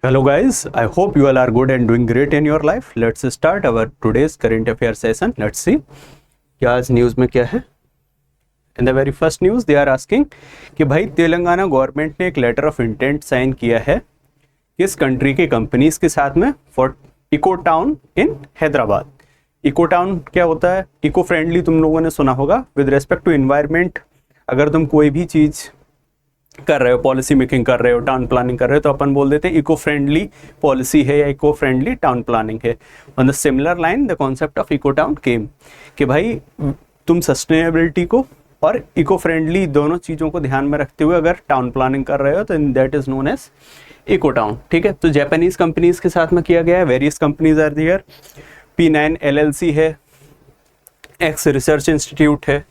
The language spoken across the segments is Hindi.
Hello guys, I hope you all are good and doing great in your life. Let's start our today's current affair session. Let's see क्या आज न्यूज़ में क्या है. In the very first news they are asking कि भाई तेलंगाना गवर्नमेंट ने एक लेटर ऑफ इंटेंट साइन किया है किस कंट्री के कंपनीज के साथ में for eco town in Hyderabad. Eco town क्या होता है? इको फ्रेंडली तुम लोगों ने सुना होगा. विद रेस्पेक्ट टू इन्वायरमेंट अगर तुम कोई भी चीज़ कर रहे हो, पॉलिसी मेकिंग कर रहे हो, टाउन प्लानिंग कर रहे हो, तो अपन बोल देते हैं इको फ्रेंडली पॉलिसी है या इको फ्रेंडली टाउन प्लानिंग है. On the similar line the concept of eco town came कि भाई तुम सस्टेनेबिलिटी को और इको फ्रेंडली दोनों चीज़ों को ध्यान में रखते हुए अगर टाउन प्लानिंग कर रहे हो तो that is known as eco town. ठीक है, तो जापानीज कंपनीज के साथ में किया गया है. Various companies are there. P9 LLC है, एक्स रिसर्च इंस्टीट्यूट है,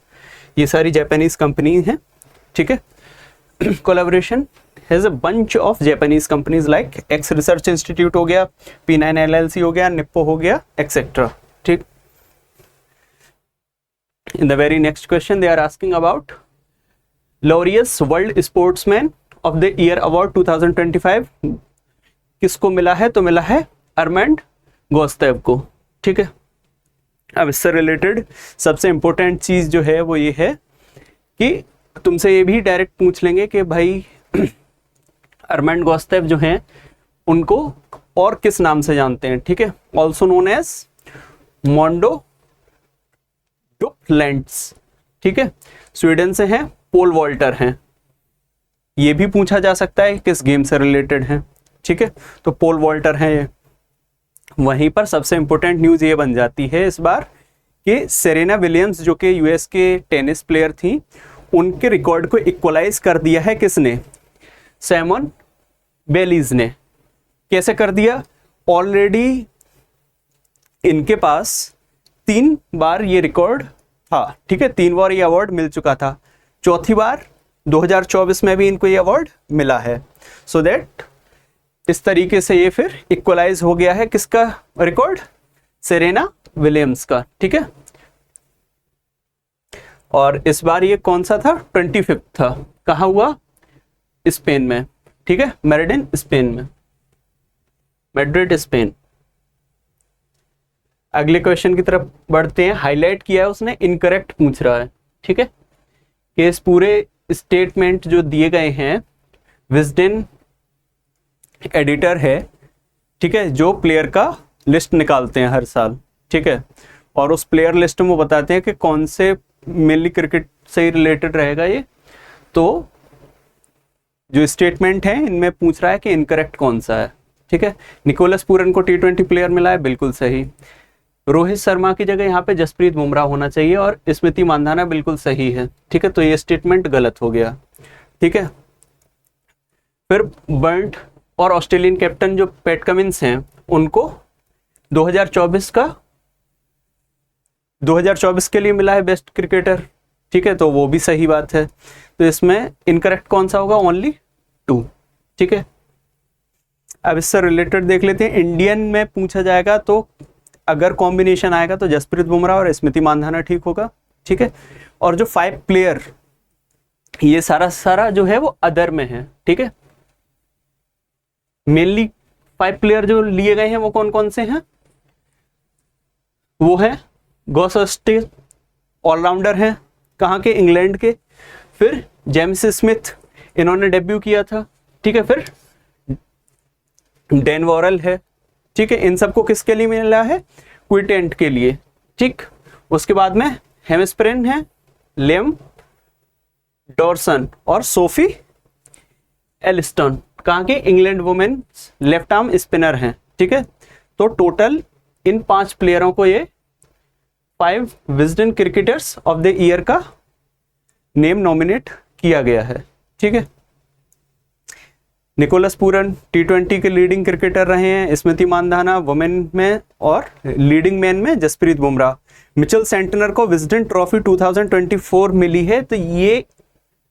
ये सारी जापानीज कंपनी हैं. ठीक है, collaboration has a bunch of Japanese companies like X Research Institute हो गया, P9 LLC हो गया, निप्पो हो गया, etc. ठीक. In the very next question they are asking about Laureus World Sportsman of the Year Award 2025 किसको मिला है? तो मिला है अर्मेंड गोस्तेव को. ठीक है, अब इससे रिलेटेड सबसे इम्पोर्टेंट चीज़ जो है वो ये है कि तुमसे ये भी डायरेक्ट पूछ लेंगे कि भाई अर्मेंड गोस्तेव जो हैं उनको और किस नाम से जानते हैं. ठीक है, ऑल्सो नोन एज मोंडो डुप्लेंट्स. ठीक है, स्वीडन से हैं, पोल वॉल्टर हैं. ये भी पूछा जा सकता है किस गेम से रिलेटेड हैं. ठीक है, तो पोल वॉल्टर हैं ये. वहीं पर सबसे इंपॉर्टेंट न्यूज़ ये बन जाती है इस बार कि सेरेना विलियम्स जो कि यूएस के टेनिस प्लेयर थी, उनके रिकॉर्ड को इक्वलाइज कर दिया है किसने? सैमन बेलीज ने. कैसे कर दिया? ऑलरेडी इनके पास 3 बार ये रिकॉर्ड था. ठीक है, 3 बार ये अवार्ड मिल चुका था. चौथी बार 2024 में भी इनको ये अवार्ड मिला है. सो दैट इस तरीके से ये फिर इक्वलाइज हो गया है किसका रिकॉर्ड? सेरेना विलियम्स का. ठीक है, और इस बार ये कौन सा था? 25 था. कहाँ हुआ? स्पेन में. ठीक है, मैड्रिड स्पेन में, मैड्रिड स्पेन. अगले क्वेश्चन की तरफ बढ़ते हैं. हाईलाइट किया है उसने, इनकरेक्ट पूछ रहा है. ठीक है, कि इस पूरे स्टेटमेंट जो दिए गए हैं, विजडन एडिटर है. ठीक है, जो प्लेयर का लिस्ट निकालते हैं हर साल. ठीक है, और उस प्लेयर लिस्ट में वो बताते हैं कि कौन से मेनली क्रिकेट से रिलेटेड रहेगा ये. तो जो स्टेटमेंट है इनमें पूछ रहा है कि इनकरेक्ट कौन सा है. ठीक है, निकोलस पूरन को T20 प्लेयर मिला है, बिल्कुल सही. रोहित शर्मा की जगह यहाँ पे जसप्रीत बुमराह होना चाहिए और स्मृति मांधाना बिल्कुल सही है. ठीक है, तो ये स्टेटमेंट गलत हो गया. ठीक है, फिर बर्ट और ऑस्ट्रेलियन कैप्टन जो पैट कमिंस हैं उनको 2024 के लिए मिला है बेस्ट क्रिकेटर. ठीक है, तो वो भी सही बात है. तो इसमें इनकरेक्ट कौन सा होगा? ओनली 2. ठीक है, अब इससे रिलेटेड देख लेते हैं. इंडियन में पूछा जाएगा तो अगर कॉम्बिनेशन आएगा तो जसप्रीत बुमराह और स्मृति मांधाना ठीक होगा. ठीक है, और जो 5 प्लेयर ये सारा जो है वो अदर में है. ठीक है, मेनली 5 प्लेयर जो लिए गए हैं वो कौन कौन से हैं? वो है गॉसस्टे, ऑलराउंडर हैं. कहाँ के? इंग्लैंड के. फिर जेम्स स्मिथ, इन्होंने डेब्यू किया था. ठीक है, फिर डैन वॉरेल है. ठीक है, इन सबको किसके लिए मिला है? क्विटेंट के लिए. ठीक, उसके बाद में हेमस्प्रेन है, लेम डॉर्सन और सोफी एलिस्टन. कहाँ के? England women left arm spinner हैं. ठीक है, तो टोटल इन 5 प्लेयरों को ये 5 Wisden cricketers of the year का नेम नॉमिनेट किया गया है. ठीक है, निकोलस पूरन T20 के लीडिंग क्रिकेटर रहे हैं, स्मृति मांधाना वुमेन में और लीडिंग मैन में जसप्रीत बुमराह. मिचेल सेंटनर को विजडन ट्रॉफी 2024 मिली है. तो ये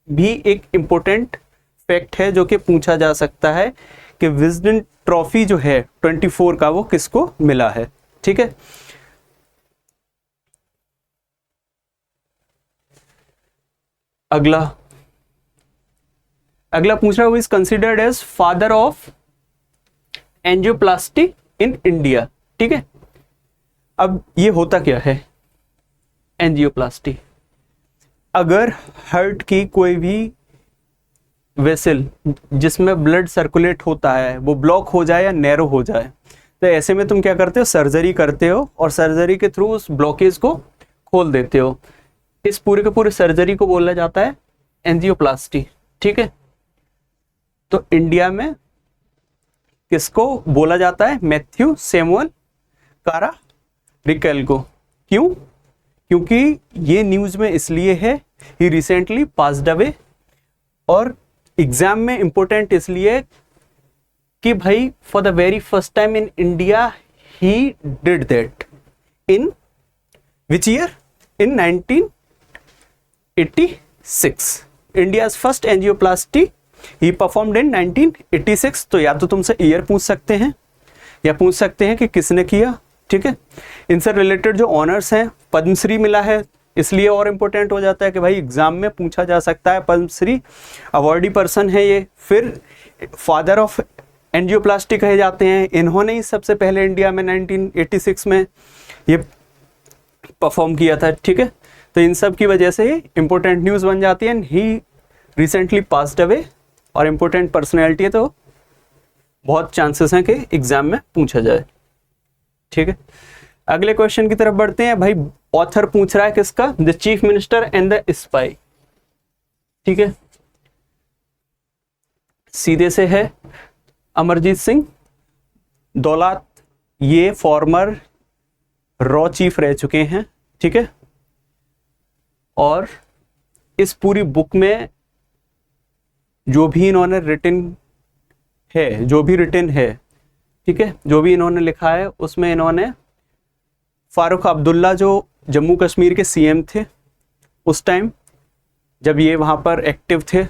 भी एक इम्पोर्टेंट फैक्ट है जो कि पूछा जा सकता है कि विजडन ट्रॉफी जो है 24 का वो किसको मिला है. ठीक है, अगला पूछ रहा है, who is considered as father of angioplasty in India. ठीक है, अब ये होता क्या है एंजियोप्लास्टी? अगर हार्ट की कोई भी वेसल जिसमें ब्लड सर्कुलेट होता है वो ब्लॉक हो जाए या नैरो हो जाए, तो ऐसे में तुम क्या करते हो, सर्जरी करते हो और सर्जरी के थ्रू उस ब्लॉकेज को खोल देते हो। इस पूरे के पूरे सर्जरी को बोला जाता है एंजियोप्लास्टी। ठीक है, तो इंडिया में किसको बोला जाता है? मैथ्यू सैमुअल कारारिकल को। क्यों? क्योंकि ये न्यूज में इसलिए है, ही रिसेंटली पास्ड अवे, और एग्जाम में इंपॉर्टेंट इसलिए कि भाई for the very first time in India he did that in which year? In 1986। India's first angioplasty he performed in 1986। तो या तो तुमसे ईयर पूछ सकते हैं या पूछ सकते हैं कि किसने किया। ठीक है, इनसे रिलेटेड जो ऑनर्स हैं, पद्मश्री मिला है, इसलिए और इम्पोर्टेंट हो जाता है कि भाई एग्जाम में पूछा जा सकता है, पद्मश्री अवार्डी पर्सन है ये। फिर फादर ऑफ एंजियोप्लास्टी कहे जाते हैं, इन्होंने ही सबसे पहले इंडिया में 1986 में ये परफॉर्म किया था। ठीक है, तो इन सब की वजह से इंपॉर्टेंट न्यूज़ बन जाती है। ही रिसेंटली पास्ड अवे और इम्पोर्टेंट पर्सनैलिटी है, तो बहुत चांसेस हैं कि एग्जाम में पूछा जाए। ठीक है, अगले क्वेश्चन की तरफ बढ़ते हैं। भाई ऑथर पूछ रहा है किसका? The chief minister and the spy. ठीक है, सीधे से है अमरजीत सिंह दौलत, ये फॉर्मर रॉ चीफ रह चुके हैं। ठीक है, और इस पूरी बुक में जो भी इन्होंने रिटन है, ठीक है, जो भी इन्होंने लिखा है उसमें इन्होंने फारूक अब्दुल्ला जो जम्मू कश्मीर के सीएम थे उस टाइम जब ये वहाँ पर एक्टिव थे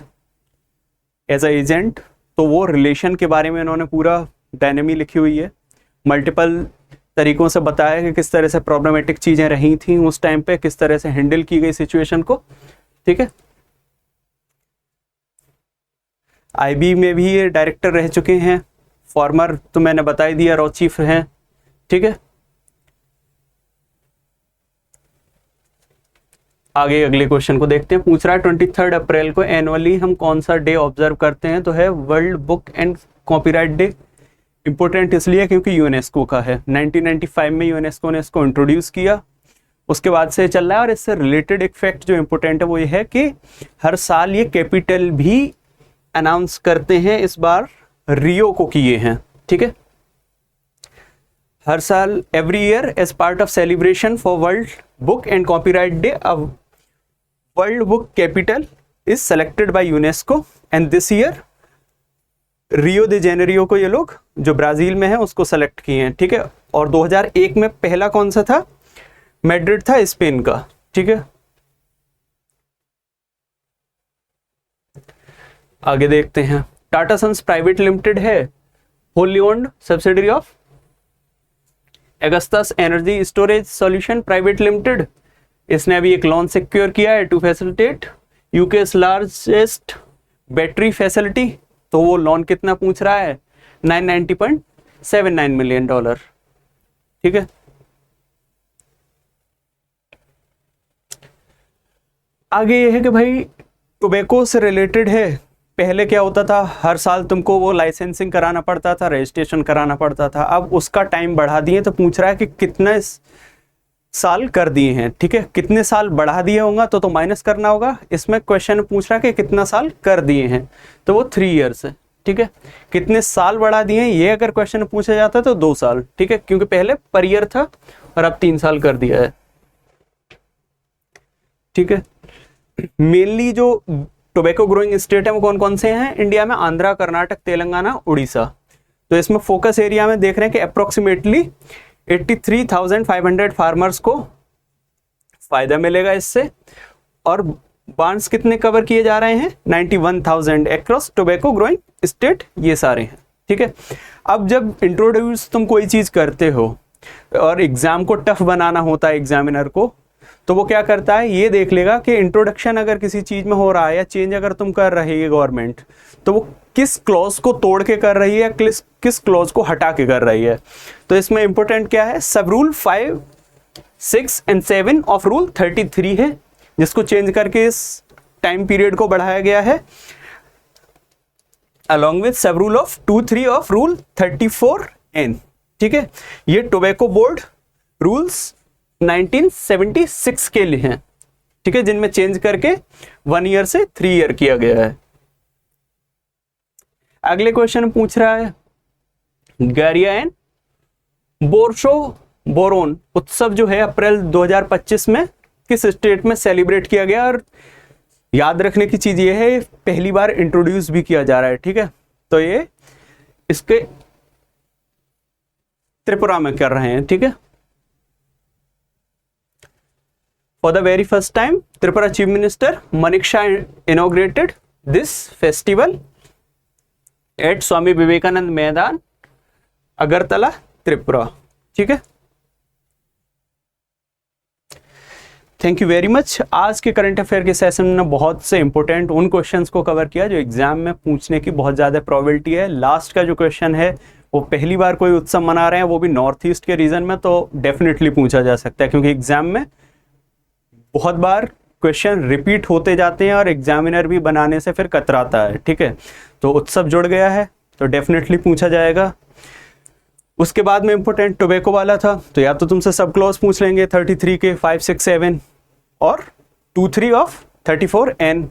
एज अ एजेंट, तो वो रिलेशन के बारे में इन्होंने पूरा डायनेमी लिखी हुई है। मल्टीपल तरीकों से बताया कि किस तरह से प्रॉब्लमेटिक चीज़ें रही थी उस टाइम पे, किस तरह से हैंडल की गई सिचुएशन को। ठीक है, आईबी में भी ये डायरेक्टर रह चुके हैं, फॉर्मर तो मैंने बता ही दिया, रॉ चीफ हैं। ठीक है, आगे अगले क्वेश्चन को देखते हैं। पूछ रहा है 23 अप्रैल को एनुअली हम कौन सा डे ऑब्जर्व करते हैं? तो है world book and copyright day. Important इसलिए क्योंकि यूनेस्को का है, 1995 में यूनेस्को ने इसको इंट्रोड्यूस किया, उसके बाद से चल रहा है। और इससे रिलेटेड एक फैक्ट जो इंपॉर्टेंट है वो ये है कि हर साल ये कैपिटल भी अनाउंस करते हैं, इस बार रियो को किए हैं। ठीक है, हर साल every year as part of celebration for world book and copyright day, अब world book capital is selected by UNESCO and this year Rio de Janeiro को ये लोग जो ब्राजील में है उसको सेलेक्ट किए हैं। ठीक है, और 2001 में पहला कौन सा था? मैड्रिड था, स्पेन का। ठीक है, आगे देखते हैं। टाटा सन्स प्राइवेट लिमिटेड है wholly owned subsidiary of Augustus energy storage solution private limited. इसने अभी एक लोन सिक्योर किया है to facilitate UK's largest battery facility. तो वो लोन कितना पूछ रहा है? $990.79 मिलियन। ठीक है, आगे ये है कि भाई टोबैको से रिलेटेड है। पहले क्या होता था, हर साल तुमको वो लाइसेंसिंग कराना पड़ता था, रजिस्ट्रेशन कराना पड़ता था, अब उसका टाइम बढ़ा दिए। तो पूछ रहा है कि कितने साल कर दिए हैं। ठीक है, कितने साल बढ़ा दिए होगा तो माइनस करना होगा। इसमें क्वेश्चन पूछ रहा है कि कितना साल कर दिए हैं, तो वो 3 ईयर्स है। ठीक है, कितने साल बढ़ा दिए हैं ये अगर क्वेश्चन पूछा जाता है तो 2 साल। ठीक है, क्योंकि पहले पर ईयर था और अब 3 साल कर दिया है। ठीक है, मेनली जो टोबैको ग्रोइंग स्टेट है वो कौन कौन से हैं इंडिया में? आंध्रा, कर्नाटक, तेलंगाना, उड़ीसा। तो इसमें फोकस एरिया में देख रहे हैं कि अप्रोक्सीमेटली 83,500 फार्मर्स को फायदा मिलेगा इससे। और बांड्स कितने कवर किए जा रहे हैं? 91,000 अक्रॉस टोबैको ग्रोइंग स्टेट, ये सारे हैं। ठीक है, अब जब इंट्रोड्यूस तुम कोई चीज करते हो और एग्जाम को टफ बनाना होता है एग्जामिनर को, तो वो क्या करता है, ये देख लेगा कि इंट्रोडक्शन अगर किसी चीज में हो रहा है या चेंज अगर तुम कर रही है गवर्नमेंट, तो वो किस क्लॉज को तोड़ के कर रही है, किस क्लॉज को हटा के कर रही है। तो इसमें इंपॉर्टेंट क्या है, सब रूल 5, 6 एंड 7 ऑफ रूल 33 है, जिसको चेंज करके इस टाइम पीरियड को बढ़ाया गया है, अलॉन्ग विथ सब rule of 2, 3 of rule 34N। ठीक है, ये टोबैको बोर्ड रूल्स 1976 के लिए हैं। ठीक है, जिनमें चेंज करके 1 ईयर से 3 ईयर किया गया है। अगले क्वेश्चन पूछ रहा है, गारिया एंड बोर्शो बोरोन उत्सव जो है अप्रैल 2025 में किस स्टेट में सेलिब्रेट किया गया। और याद रखने की चीज ये है, पहली बार इंट्रोड्यूस भी किया जा रहा है। ठीक है, तो ये इसके त्रिपुरा में कर रहे हैं। ठीक है, for the very first time Tripura chief minister Manik Saha inaugurated this festival at Swami Vivekananda Maidan, Agartala, Tripura. ठीक है, थैंक यू वेरी मच। आज के करंट अफेयर के सेशन में बहुत से इंपॉर्टेंट उन क्वेश्चंस को कवर किया जो एग्जाम में पूछने की बहुत ज़्यादा प्रोबेबिलिटी है। लास्ट का जो क्वेश्चन है वो पहली बार कोई उत्सव मना रहे हैं, वो भी नॉर्थ ईस्ट के रीजन में, तो डेफिनेटली पूछा जा सकता है, क्योंकि एग्जाम में बहुत बार क्वेश्चन रिपीट होते जाते हैं और एग्जामिनर भी बनाने से फिर कतराता है। ठीक है, तो उत्सव जुड़ गया है तो डेफिनेटली पूछा जाएगा। उसके बाद में इंपॉर्टेंट टोबैको वाला था, तो या तो तुमसे सब क्लॉज पूछ लेंगे 33 के 5, 6, 7 और 2, 3 ऑफ 34N,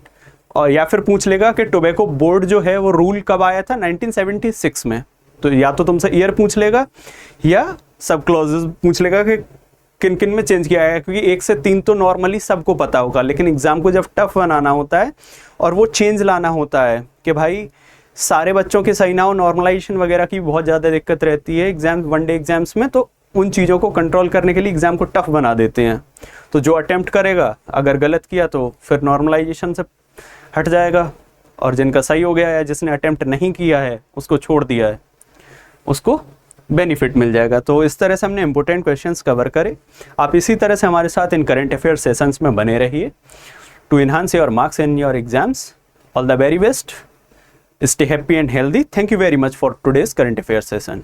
और या फिर पूछ लेगा कि टोबैको बोर्ड जो है वो रूल कब आया था 1976 में। तो या तो तुमसे ईयर पूछ लेगा या सब क्लॉजेस पूछ लेगा कि किन किन में चेंज किया है, क्योंकि 1 से 3 तो नॉर्मली सबको पता होगा, लेकिन एग्जाम को जब टफ बनाना होता है और वो चेंज लाना होता है कि भाई सारे बच्चों के सही ना हो, नॉर्मलाइजेशन वगैरह की बहुत ज़्यादा दिक्कत रहती है एग्जाम, 1 डे एग्जाम्स में, तो उन चीज़ों को कंट्रोल करने के लिए एग्जाम को टफ बना देते हैं। तो जो अटेम्प्ट करेगा अगर गलत किया तो फिर नॉर्मलाइजेशन से हट जाएगा, और जिनका सही हो गया है, जिसने अटेम्प्ट नहीं किया है उसको छोड़ दिया है, उसको बेनिफिट मिल जाएगा। तो इस तरह से हमने इंपॉर्टेंट क्वेश्चंस कवर करे। आप इसी तरह से हमारे साथ इन करंट अफेयर सेशंस में बने रहिए to enhance your marks in your exams. All the very best, stay happy and healthy. Thank you very much for today's current affairs session.